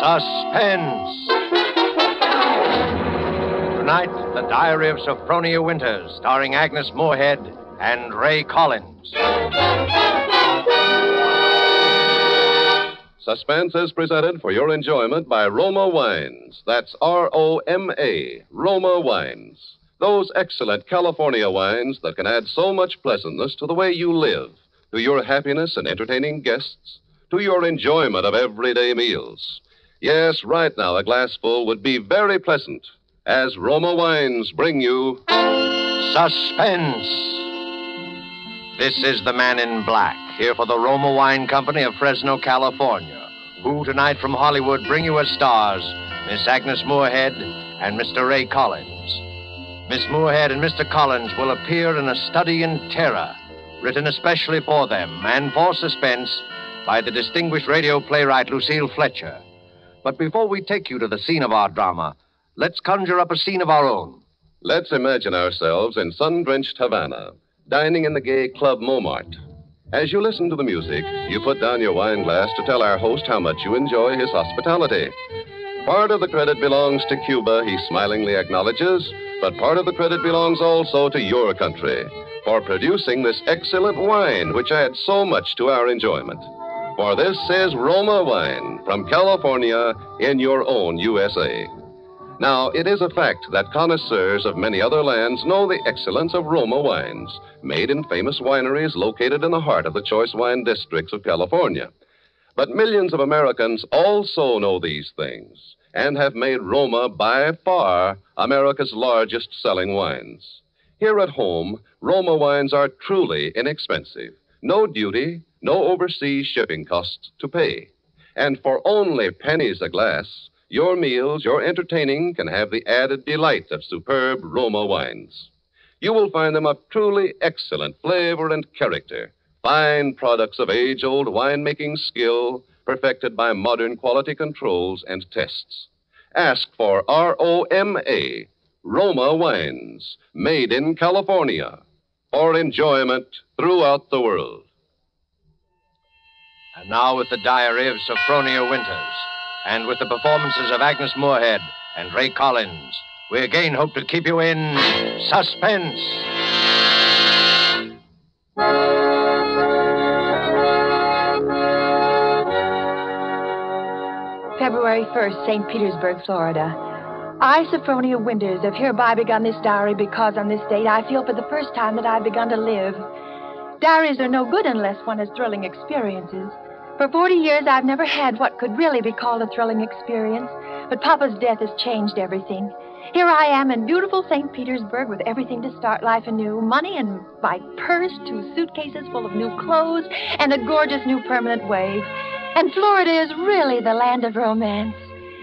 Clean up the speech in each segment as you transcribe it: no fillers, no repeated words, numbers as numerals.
Suspense. Tonight, The Diary of Sophronia Winters, starring Agnes Moorehead and Ray Collins. Suspense is presented for your enjoyment by Roma Wines. That's R-O-M-A, Roma Wines. Those excellent California wines that can add so much pleasantness to the way you live, to your happiness in entertaining guests, to your enjoyment of everyday meals. Yes, right now a glassful would be very pleasant, as Roma Wines bring you Suspense. This is the man in black, here for the Roma Wine Company of Fresno, California, who tonight from Hollywood bring you as stars Miss Agnes Moorehead and Mr. Ray Collins. Miss Moorehead and Mr. Collins will appear in A Study in Terror, written especially for them and for Suspense by the distinguished radio playwright Lucille Fletcher. But before we take you to the scene of our drama, let's conjure up a scene of our own. Let's imagine ourselves in sun-drenched Havana, dining in the gay Club Montmartre. As you listen to the music, you put down your wine glass to tell our host how much you enjoy his hospitality. Part of the credit belongs to Cuba, he smilingly acknowledges, but part of the credit belongs also to your country for producing this excellent wine, which adds so much to our enjoyment. For this is Roma Wine from California in your own USA. Now, it is a fact that connoisseurs of many other lands know the excellence of Roma wines, made in famous wineries located in the heart of the choice wine districts of California. But millions of Americans also know these things and have made Roma by far America's largest selling wines. Here at home, Roma wines are truly inexpensive. No duty, no overseas shipping costs to pay. And for only pennies a glass, your meals, your entertaining can have the added delight of superb Roma wines. You will find them of truly excellent flavor and character, fine products of age-old winemaking skill perfected by modern quality controls and tests. Ask for R-O-M-A, Roma Wines, made in California, for enjoyment throughout the world. And now with the Diary of Sophronia Winters, and with the performances of Agnes Moorehead and Ray Collins, we again hope to keep you in suspense. February 1st, St. Petersburg, Florida. I, Sophronia Winters, have hereby begun this diary because on this date I feel for the first time that I've begun to live. Diaries are no good unless one has thrilling experiences. For 40 years, I've never had what could really be called a thrilling experience, but Papa's death has changed everything. Here I am in beautiful St. Petersburg with everything to start life anew, money in my purse, 2 suitcases full of new clothes, and a gorgeous new permanent wave. And Florida is really the land of romance.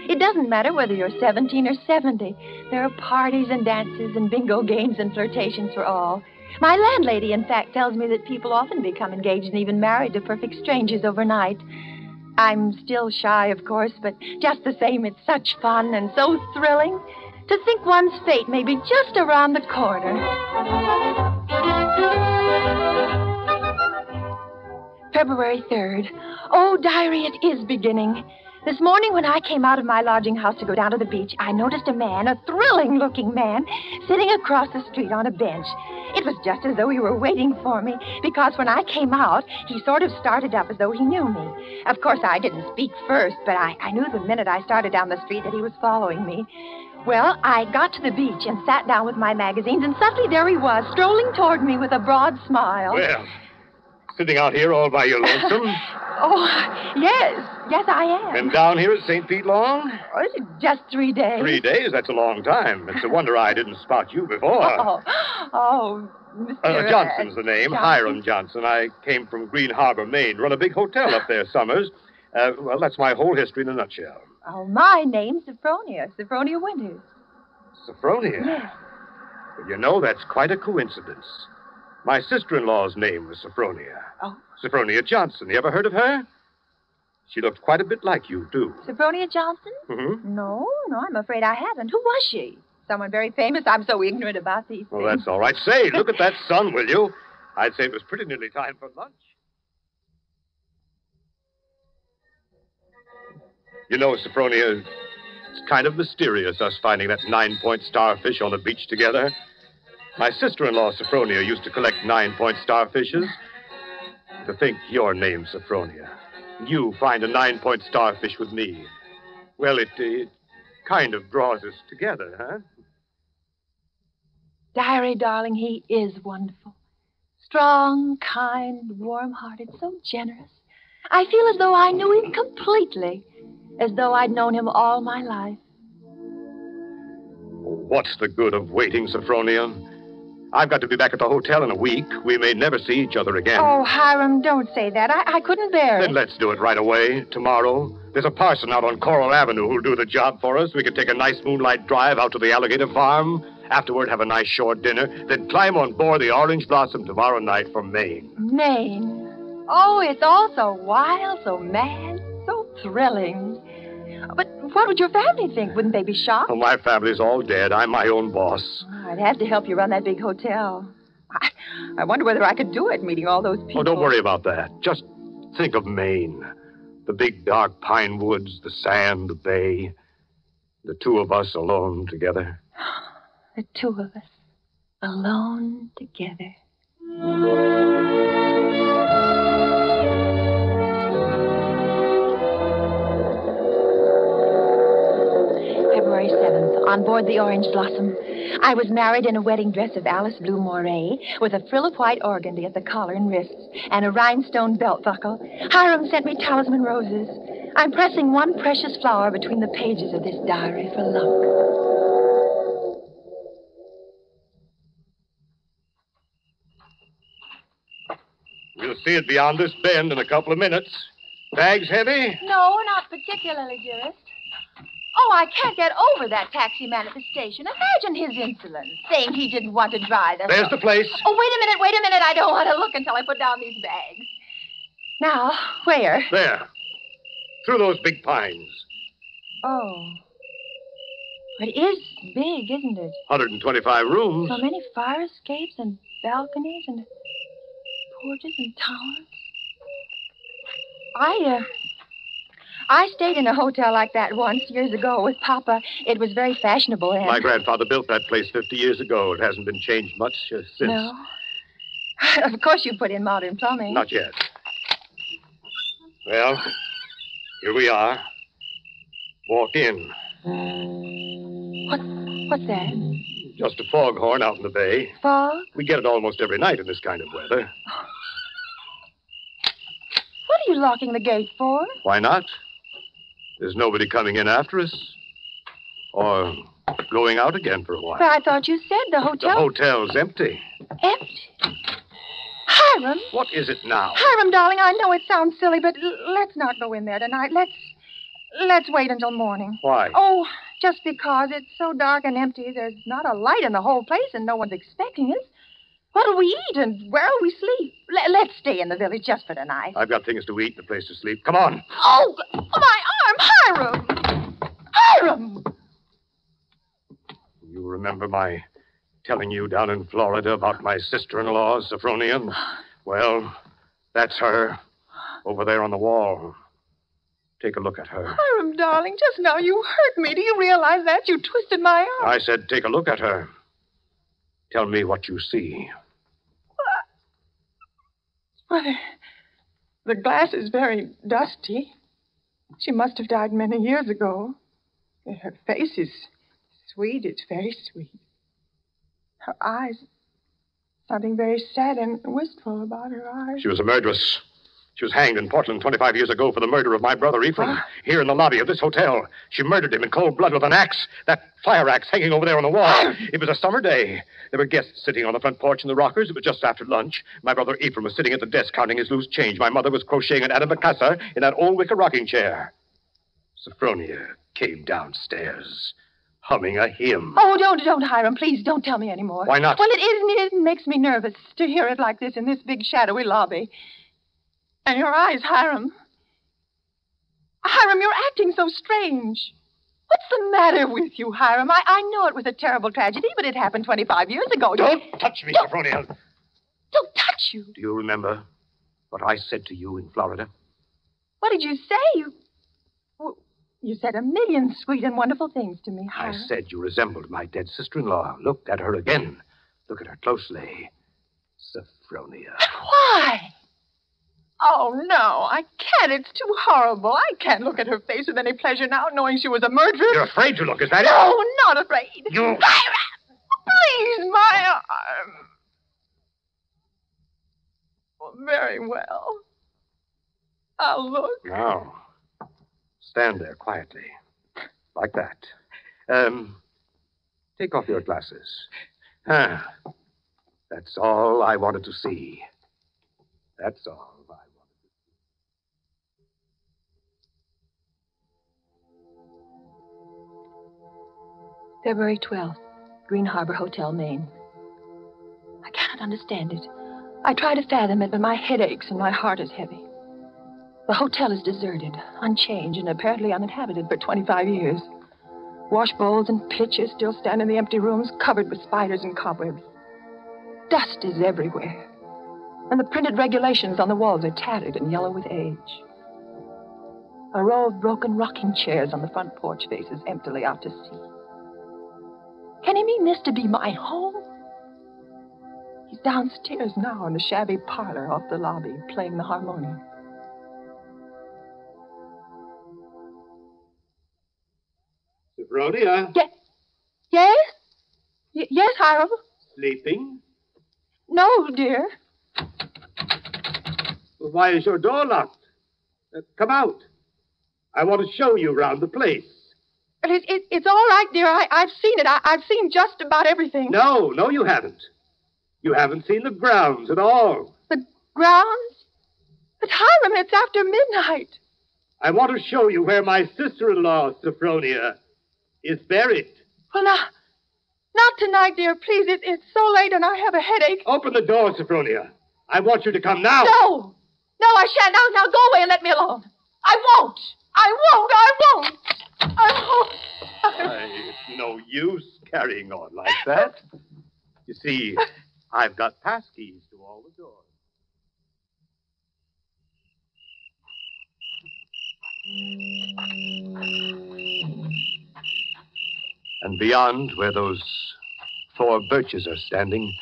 It doesn't matter whether you're 17 or 70. There are parties and dances and bingo games and flirtations for all. My landlady, in fact, tells me that people often become engaged and even married to perfect strangers overnight. I'm still shy, of course, but just the same, it's such fun and so thrilling to think one's fate may be just around the corner. February 3rd. Oh, diary, it is beginning. This morning when I came out of my lodging house to go down to the beach, I noticed a man, a thrilling-looking man, sitting across the street on a bench. It was just as though he were waiting for me, because when I came out, he sort of started up as though he knew me. Of course, I didn't speak first, but I knew the minute I started down the street that he was following me. Well, I got to the beach and sat down with my magazines, and suddenly there he was, strolling toward me with a broad smile. Well, sitting out here all by your lonesome? Oh, yes, I am. Been down here at St. Pete long? Oh, it's just 3 days. 3 days? That's a long time. It's a wonder I didn't spot you before. Mr. Johnson's the name, Johnson. Hiram Johnson. I came from Green Harbor, Maine. Run a big hotel up there summers. Well, that's my whole history in a nutshell. Oh, my name's Sophronia Winters. Sophronia? Yes. Well, you know, that's quite a coincidence. My sister-in-law's name was Sophronia. Oh. Sophronia Johnson. You ever heard of her? She looked quite a bit like you, too. Sophronia Johnson? Mm-hmm. No, I'm afraid I haven't. Who was she? Someone very famous? I'm so ignorant about these things. Well, that's all right. Say, look at that sun, will you? I'd say it was pretty nearly time for lunch. You know, Sophronia, it's kind of mysterious, us finding that 9-point starfish on the beach together. My sister-in-law, Sophronia, used to collect 9-point starfishes. To think your name's Sophronia. You find a 9-point starfish with me. Well, it kind of draws us together, huh? Diary, darling, he is wonderful. Strong, kind, warm-hearted, so generous. I feel as though I knew him completely, as though I'd known him all my life. What's the good of waiting, Sophronia? I've got to be back at the hotel in a week. We may never see each other again. Oh, Hiram, don't say that. I couldn't bear it. Then let's do it right away, tomorrow. There's a parson out on Coral Avenue who'll do the job for us. We can take a nice moonlight drive out to the alligator farm. Afterward, have a nice shore dinner. Then climb on board the Orange Blossom tomorrow night from Maine. Maine. Oh, it's all so wild, so mad, so thrilling. But what would your family think? Wouldn't they be shocked? Well, my family's all dead. I'm my own boss. I'd have to help you run that big hotel. I wonder whether I could do it, meeting all those people. Oh, don't worry about that. Just think of Maine. The big, dark pine woods, the sand, the bay. The two of us alone together. The two of us, alone together. February 7th, on board the Orange Blossom. I was married in a wedding dress of Alice Blue Moray, with a frill of white organdy at the collar and wrists, and a rhinestone belt buckle. Hiram sent me talisman roses. I'm pressing one precious flower between the pages of this diary for luck. We'll see it beyond this bend in a couple of minutes. Bags heavy? No, not particularly, dearest. Oh, I can't get over that taxi man at the station. Imagine his insolence, saying he didn't want to drive us. There's the place. Oh, wait a minute. I don't want to look until I put down these bags. Now, where? There. Through those big pines. Oh. It is big, isn't it? 125 rooms. So many fire escapes and balconies and porches and towers. I stayed in a hotel like that once, years ago, with Papa. It was very fashionable and... My grandfather built that place 50 years ago. It hasn't been changed much since. No. Of course you put in modern plumbing. Not yet. Well, here we are. Walk in. What's that? Just a foghorn out in the bay. Fog? We get it almost every night in this kind of weather. What are you locking the gate for? Why not? There's nobody coming in after us. Or going out again for a while. But I thought you said the hotel... The hotel's empty. Empty? Hiram? What is it now? Hiram, darling, I know it sounds silly, but let's not go in there tonight. Let's wait until morning. Why? Oh, just because it's so dark and empty. There's not a light in the whole place, and no one's expecting us. What'll we eat, and where'll we sleep? Let's stay in the village just for tonight. I've got things to eat and a place to sleep. Come on. Oh, my arm, Hiram! Hiram! You remember my telling you down in Florida about my sister-in-law, Sophronia? Well, that's her, over there on the wall. Take a look at her. Hiram, darling, just now you hurt me. Do you realize that? You twisted my arm. I said take a look at her. Tell me what you see. Well, the glass is very dusty. She must have died many years ago. Her face is sweet. It's very sweet. Her eyes, something very sad and wistful about her eyes. She was a murderess. She was hanged in Portland 25 years ago for the murder of my brother Ephraim, here in the lobby of this hotel. She murdered him in cold blood with an axe, that fire axe hanging over there on the wall. It was a summer day. There were guests sitting on the front porch in the rockers. It was just after lunch. My brother Ephraim was sitting at the desk counting his loose change. My mother was crocheting an antimacassar in that old wicker rocking chair. Sophronia came downstairs, humming a hymn. Oh, don't, Hiram. Please, don't tell me anymore. Why not? Well, it makes me nervous to hear it like this in this big, shadowy lobby. And your eyes, Hiram. Hiram, you're acting so strange. What's the matter with you, Hiram? I know it was a terrible tragedy, but it happened 25 years ago. Don't touch me, Sophronia. Don't touch you. Do you remember what I said to you in Florida? What did you say? You said a million sweet and wonderful things to me, I Hiram. said you resembled my dead sister-in-law. Look at her again. Look at her closely. Sophronia. Why? Oh, no, I can't. It's too horrible. I can't look at her face with any pleasure now, knowing she was a murderess. You're afraid to look, is that it? No, not afraid. You... Hiram! Please, my arm. Well, very well. I'll look. Now, stand there quietly. Like that. Take off your glasses. That's all I wanted to see. That's all I wanted to see. February 12th, Green Harbor Hotel, Maine. I cannot understand it. I try to fathom it, but my head aches and my heart is heavy. The hotel is deserted, unchanged, and apparently uninhabited for 25 years. Wash bowls and pitchers still stand in the empty rooms, covered with spiders and cobwebs. Dust is everywhere, and the printed regulations on the walls are tattered and yellow with age. A row of broken rocking chairs on the front porch faces emptily out to sea. Can he mean this to be my home? He's downstairs now in the shabby parlor off the lobby, playing the harmonium. Sophronia? Yes? Yes, Hiram? Sleeping? No, dear. Well, why is your door locked? Come out. I want to show you around the place. But it's all right, dear. I've seen it. I've seen just about everything. No, you haven't. You haven't seen the grounds at all. The grounds? But, Hiram, it's after midnight. I want to show you where my sister-in-law, Sophronia, is buried. Well, not tonight, dear. Please, it's so late and I have a headache. Open the door, Sophronia. I want you to come now. No, I shan't. Now go away and let me alone. I won't. It's no use carrying on like that. You see, I've got passkeys to all the doors. And beyond, where those 4 birches are standing,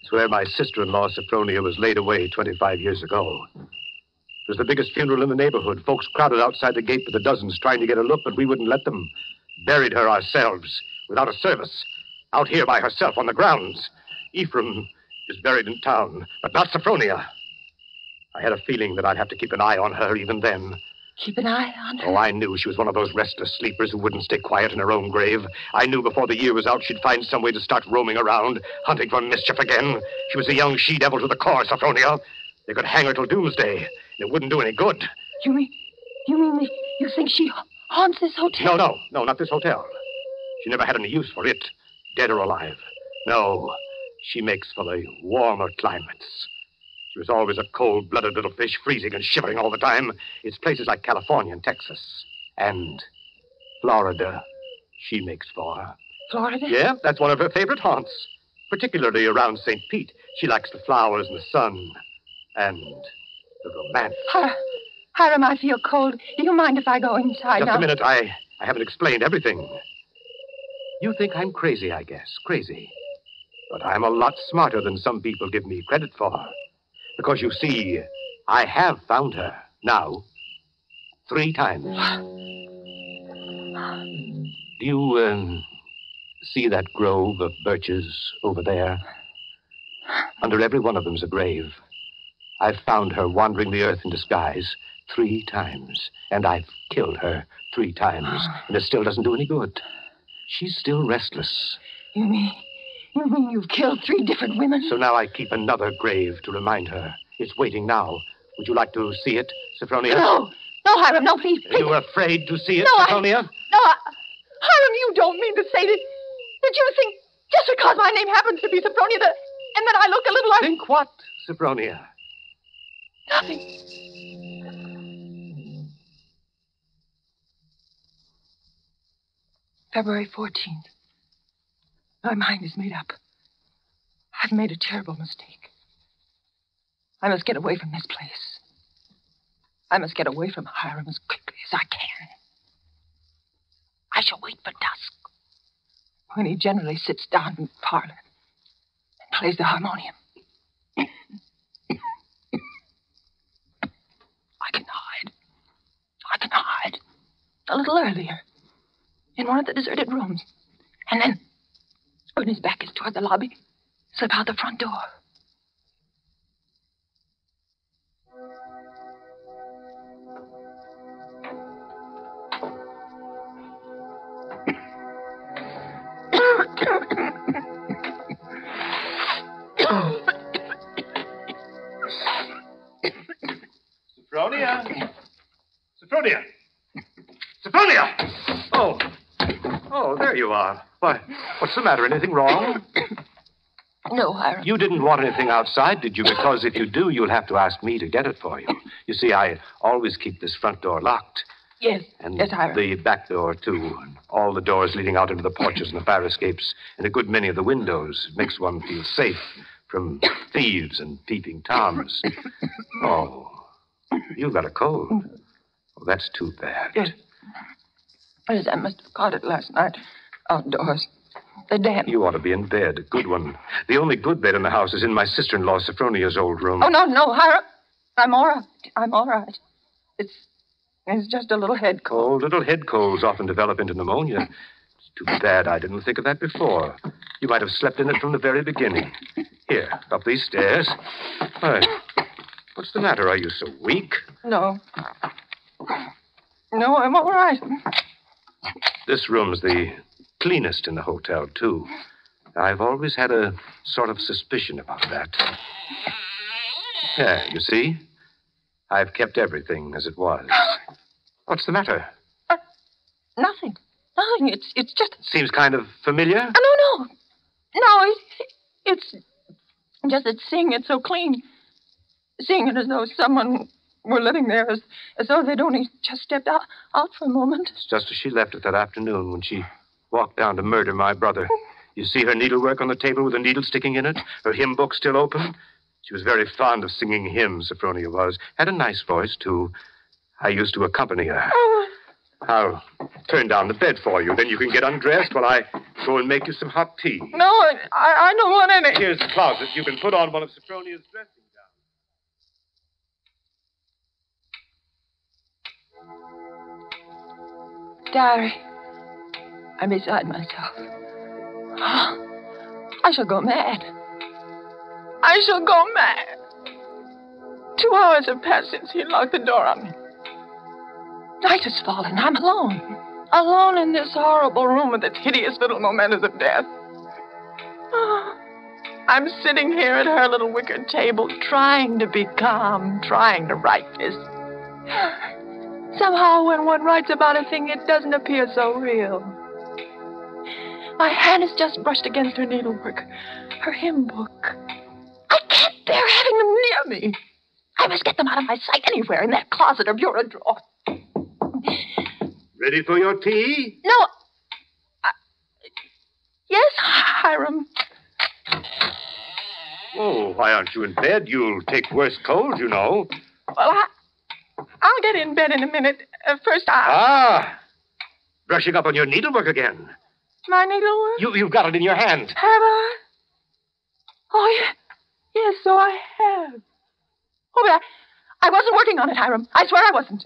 is where my sister-in-law, Sophronia, was laid away 25 years ago. It was the biggest funeral in the neighborhood. Folks crowded outside the gate with the dozens trying to get a look, but we wouldn't let them. Buried her ourselves, without a service, out here by herself on the grounds. Ephraim is buried in town, but not Sophronia. I had a feeling that I'd have to keep an eye on her even then. Keep an eye on her? Oh, I knew she was one of those restless sleepers who wouldn't stay quiet in her own grave. I knew before the year was out she'd find some way to start roaming around, hunting for mischief again. She was a young she-devil to the core, Sophronia. They could hang her till doomsday, and it wouldn't do any good. You mean you think she haunts this hotel? No, not this hotel. She never had any use for it, dead or alive. No, she makes for the warmer climates. She was always a cold-blooded little fish, freezing and shivering all the time. It's places like California and Texas and Florida she makes for. Florida? Yeah, that's one of her favorite haunts, particularly around St. Pete. She likes the flowers and the sun and the romance. Hiram, I feel cold. Do you mind if I go inside now? Just a minute. I haven't explained everything. You think I'm crazy, I guess. Crazy. But I'm a lot smarter than some people give me credit for. Because, you see, I have found her now 3 times. Do you, see that grove of birches over there? Under every one of them's a grave. I've found her wandering the earth in disguise 3 times. And I've killed her 3 times. And it still doesn't do any good. She's still restless. You mean you've killed 3 different women? So now I keep another grave to remind her. It's waiting now. Would you like to see it, Sophronia? No, Hiram, no, please. Are you afraid to see it, No, Sophronia? Hiram, you don't mean to say that you think just because my name happens to be Sophronia and that I look a little like... Think what, Sophronia? Nothing. February 14th. My mind is made up. I've made a terrible mistake. I must get away from this place. I must get away from Hiram as quickly as I can. I shall wait for dusk, when he generally sits down in the parlor and plays the harmonium. I can hide a little earlier in one of the deserted rooms. And then, when his back is toward the lobby, slip out the front door. Sophronia! Sophronia! Sophronia! Oh, there you are. Why, what's the matter? Anything wrong? No, Hiram. You didn't want anything outside, did you? Because if you do, you'll have to ask me to get it for you. You see, I always keep this front door locked. Yes, And yes, Hiram. the back door, too. And all the doors leading out into the porches and the fire escapes, and a good many of the windows. It makes one feel safe from thieves and peeping toms. Oh, you've got a cold. Oh, that's too bad. Yes. Yes, I must have caught it last night outdoors. The damn. You ought to be in bed, a good one. The only good bed in the house is in my sister-in-law Sophronia's old room. Oh, no, Hiram. I'm all right. It's just a little head cold. Oh, little head colds often develop into pneumonia. It's too bad I didn't think of that before. You might have slept in it from the very beginning. Here, up these stairs. Why, what's the matter? Are you so weak? No, I'm all right. This room's the cleanest in the hotel, too. I've always had a sort of suspicion about that. Yeah, you see? I've kept everything as it was. What's the matter? Nothing. It's just... Seems kind of familiar. No. No, it's just that seeing it so clean. Seeing it as though someone were living there, as though they'd only just stepped out for a moment. It's just as she left it that afternoon when she walked down to murder my brother. You see her needlework on the table with a needle sticking in it? Her hymn book still open? She was very fond of singing hymns, Sophronia was. Had a nice voice, too. I used to accompany her. Oh. I'll turn down the bed for you. Then you can get undressed while I go and make you some hot tea. No, I don't want any. Here's the closet. You can put on one of Sophronia's dressing gowns. Diary, I'm beside myself. I shall go mad. I shall go mad. 2 hours have passed since he locked the door on me. Night has fallen. I'm alone. Alone in this horrible room with its hideous little mementos of death. I'm sitting here at her little wicker table, trying to be calm, trying to write this. Somehow, when one writes about a thing, it doesn't appear so real. My hand is just brushed against her needlework, her hymn book. I can't bear having them near me. I must get them out of my sight anywhere in that closet or bureau drawer. Ready for your tea? No. Yes, Hiram. Oh, why aren't you in bed? You'll take worse cold, you know. Well, I'll get in bed in a minute. First, Brushing up on your needlework again. My needlework? You've got it in your hand. Have I? Oh, yeah. Yes, so I have. Oh, but I wasn't working on it, Hiram. I swear I wasn't.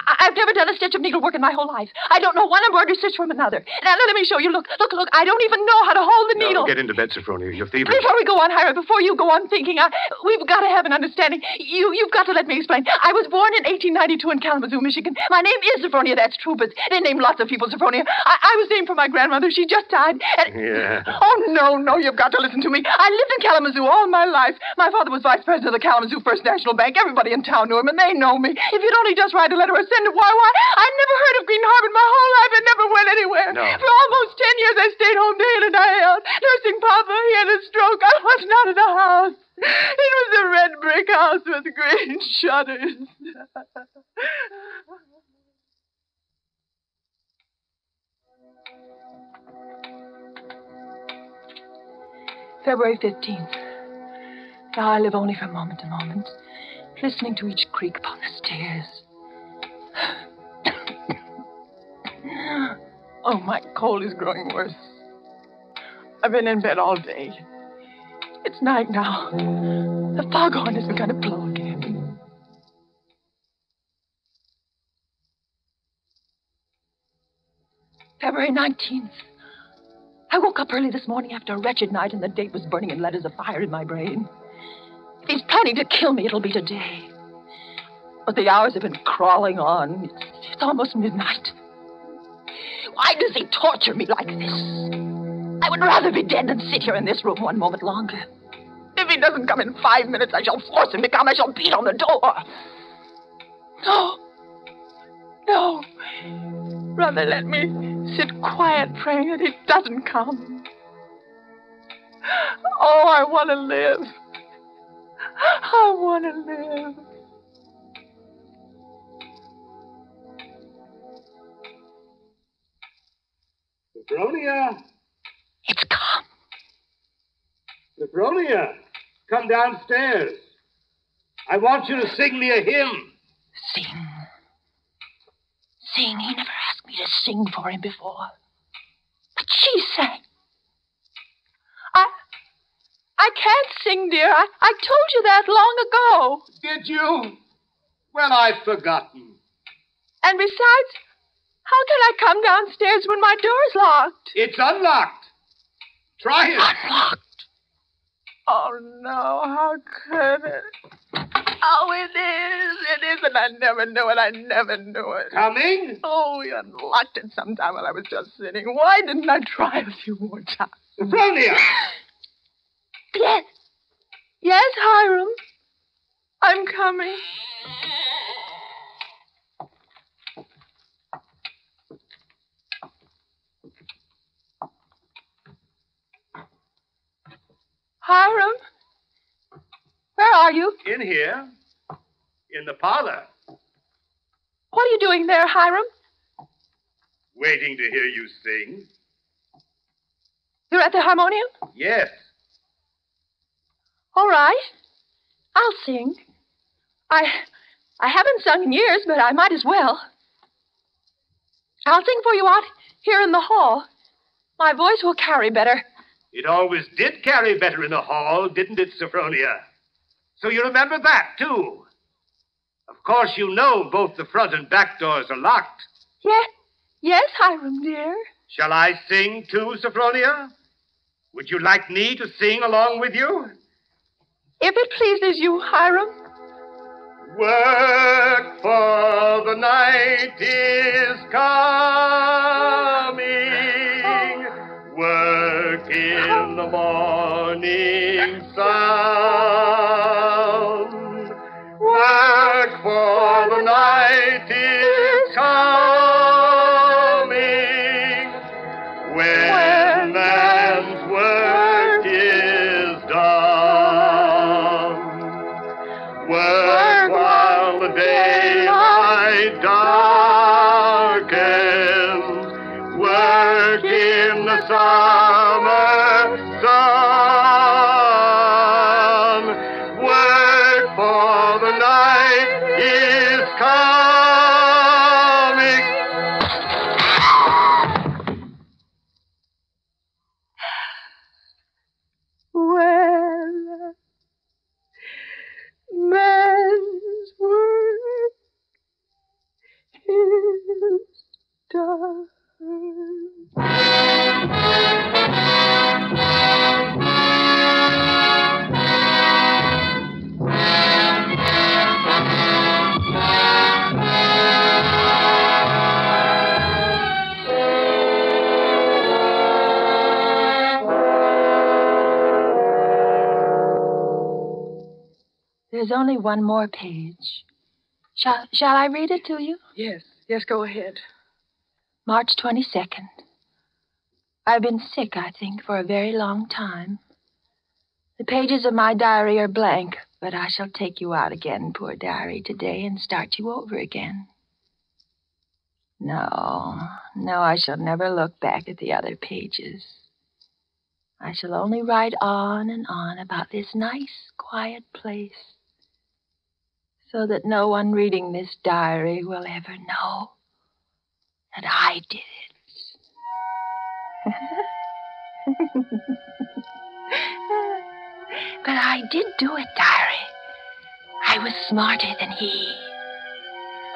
I've never done a stitch of needlework in my whole life. I don't know one embroidery stitch from another. Now, let me show you. Look. I don't even know how to hold the needle. No, get into bed, Sophronia. You're feverish. Before we go on, Hiram, before you go on thinking, we've got to have an understanding. You've got to let me explain. I was born in 1892 in Kalamazoo, Michigan. My name is Sophronia, that's true, but they named lots of people Sophronia. I was named for my grandmother. She just died. Yeah. Oh, no, you've got to listen to me. I lived in Kalamazoo all my life. My father was vice president of the Kalamazoo First National Bank. Everybody in town knew him, and they know me. If you'd only just write a letter or send it, why? I never heard of Green Harbor my whole life. I never went anywhere. No. For almost 10 years, I stayed home day in and day out, nursing Papa. He had a stroke. I wasn't out of the house. It was a red brick house with green shutters. February 15th. Now I live only from moment to moment, listening to each creak upon the stairs. Oh, my cold is growing worse. I've been in bed all day. It's night now. The foghorn has begun to blow again. February 19th. I woke up early this morning after a wretched night, and the date was burning in letters of fire in my brain. If he's planning to kill me, it'll be today. But the hours have been crawling on. It's almost midnight. Why does he torture me like this? I would rather be dead than sit here in this room one moment longer. If he doesn't come in 5 minutes, I shall force him to come. I shall beat on the door. No. No. Rather let me sit quiet praying that he doesn't come. Oh, I want to live. I want to live. Sophronia! It's come. Sophronia, come downstairs. I want you to sing me a hymn. Sing. Sing. He never asked me to sing for him before. But she sang. I can't sing, dear. I told you that long ago. Did you? Well, I've forgotten. And besides, how can I come downstairs when my door's locked? It's unlocked. Try it. Unlocked? Oh, no. How could it? Oh, it is. It is, and I never knew it. I never knew it. Coming? Oh, you unlocked it sometime while I was just sitting. Why didn't I try a few more times? Sophronia! Yes. Yes, Hiram. I'm coming. Hiram? Where are you? In here. In the parlor. What are you doing there, Hiram? Waiting to hear you sing. You're at the harmonium? Yes. All right. I'll sing. I haven't sung in years, but I might as well. I'll sing for you out here in the hall. My voice will carry better. It always did carry better in the hall, didn't it, Sophronia? So you remember that, too. Of course, you know both the front and back doors are locked. Yes, Hiram, dear. Shall I sing, too, Sophronia? Would you like me to sing along with you? If it pleases you, Hiram. Work, for the night is coming. Work in the morning sun. Work, for the night is coming. When man's work is done. Work while the daylight darkens. Work in the summer sun. Work, for the night is coming. Well, man's work is done. There's only one more page. Shall I read it to you? Yes, go ahead. March 22nd. I've been sick, I think, for a very long time. The pages of my diary are blank, but I shall take you out again, poor diary, today and start you over again. No, I shall never look back at the other pages. I shall only write on and on about this nice, quiet place, so that no one reading this diary will ever know that I did it. But I did do it, diary. I was smarter than he.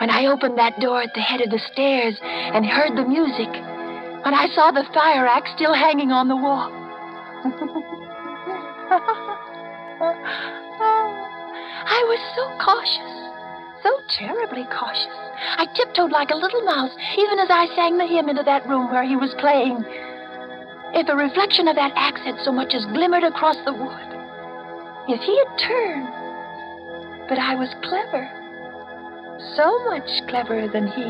When I opened that door at the head of the stairs and heard the music, when I saw the fire axe still hanging on the wall. I was so cautious, so terribly cautious. I tiptoed like a little mouse, even as I sang the hymn into that room where he was playing. If a reflection of that axe had so much as glimmered across the wood, if he had turned. But I was clever, so much cleverer than he.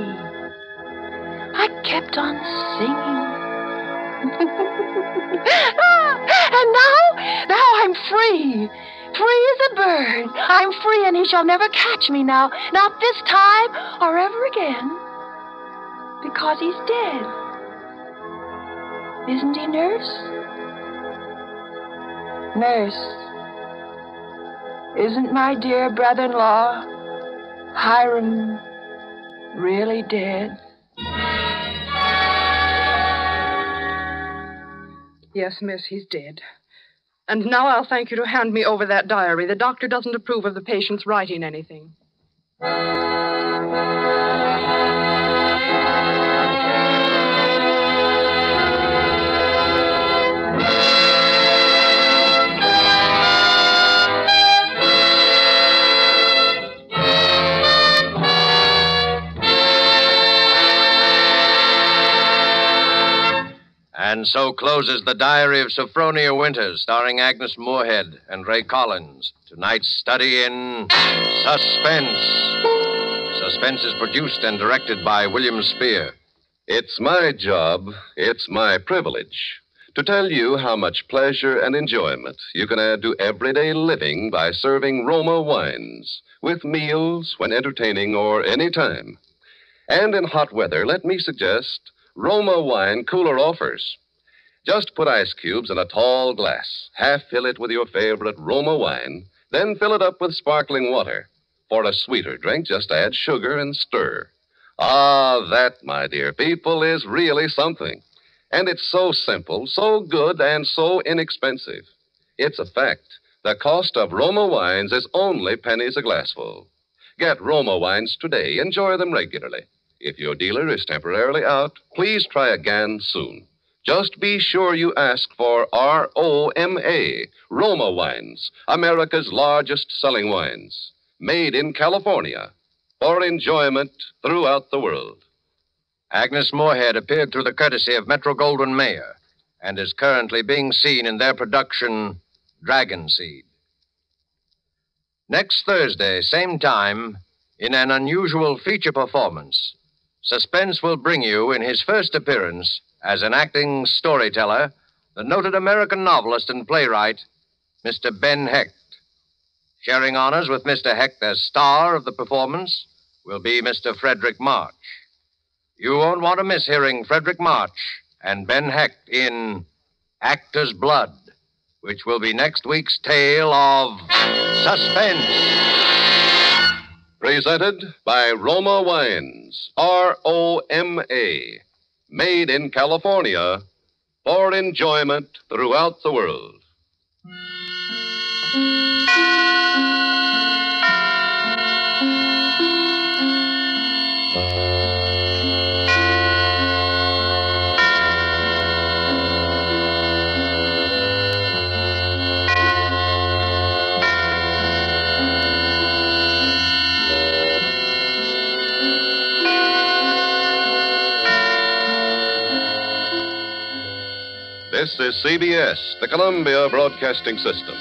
I kept on singing. And now I'm free. Free as a bird. I'm free, and he shall never catch me now. Not this time or ever again. Because he's dead. Isn't he, nurse? Nurse, isn't my dear brother-in-law, Hiram, really dead? Yes, miss, he's dead. And now I'll thank you to hand me over that diary. The doctor doesn't approve of the patient's writing anything. And so closes The Diary of Sophronia Winters, starring Agnes Moorehead and Ray Collins. Tonight's study in Suspense. Suspense is produced and directed by William Spear. It's my job, it's my privilege to tell you how much pleasure and enjoyment you can add to everyday living by serving Roma wines with meals, when entertaining, or any time. And in hot weather, let me suggest Roma wine cooler offers. Just put ice cubes in a tall glass, half fill it with your favorite Roma wine, then fill it up with sparkling water. For a sweeter drink, just add sugar and stir. Ah, that, my dear people, is really something. And it's so simple, so good, and so inexpensive. It's a fact. The cost of Roma wines is only pennies a glassful. Get Roma wines today. Enjoy them regularly. If your dealer is temporarily out, please try again soon. Just be sure you ask for R-O-M-A, Roma Wines, America's largest selling wines. Made in California for enjoyment throughout the world. Agnes Moorehead appeared through the courtesy of Metro-Goldwyn-Mayer and is currently being seen in their production, Dragon Seed. Next Thursday, same time, in an unusual feature performance, Suspense will bring you, in his first appearance as an acting storyteller, the noted American novelist and playwright, Mr. Ben Hecht. Sharing honors with Mr. Hecht as star of the performance will be Mr. Frederick March. You won't want to miss hearing Frederick March and Ben Hecht in Actor's Blood, which will be next week's tale of Suspense. Presented by Roma Wines, R-O-M-A, made in California for enjoyment throughout the world. This is CBS, the Columbia Broadcasting System.